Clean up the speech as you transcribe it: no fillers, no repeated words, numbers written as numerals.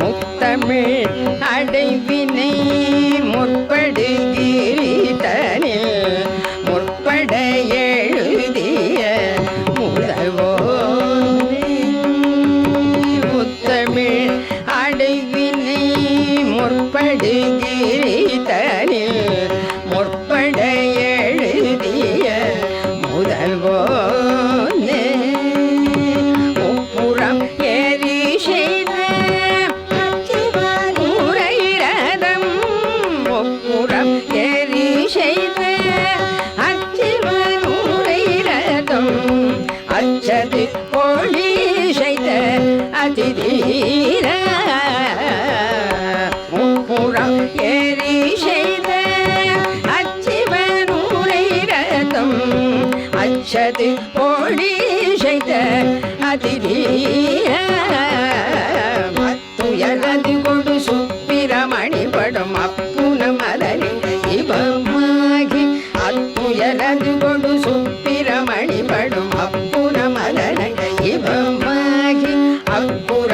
முத்தமிழ் அடைவினை முற்படுகிறீதனில் முற்பட எழுதிய முதல்வோனே. முத்தமிழ் அடைவினை முற்படுகிறீதனில் முற்பட எழுதிய முதல்வோனே. முப்புறம் ஏறி செய்த உரைரதம் முப்புறம் ஏறி செய்த அச்சிவன் உரைரதம் அச்சது பொழி செய்த அதிதீர. முப்புறம் ஏறி செய்த அச்சிவன் உரைரதம் அச்சது பொழி செய்த அதிதீர. மத்துயரது கொடு சுப்பிரமணி படும் அப்புன மலரி இவமாகி அத்துயரது கொடு சுப்பிரமணி படும் அப்புன மலரி இவமாகி அப்புற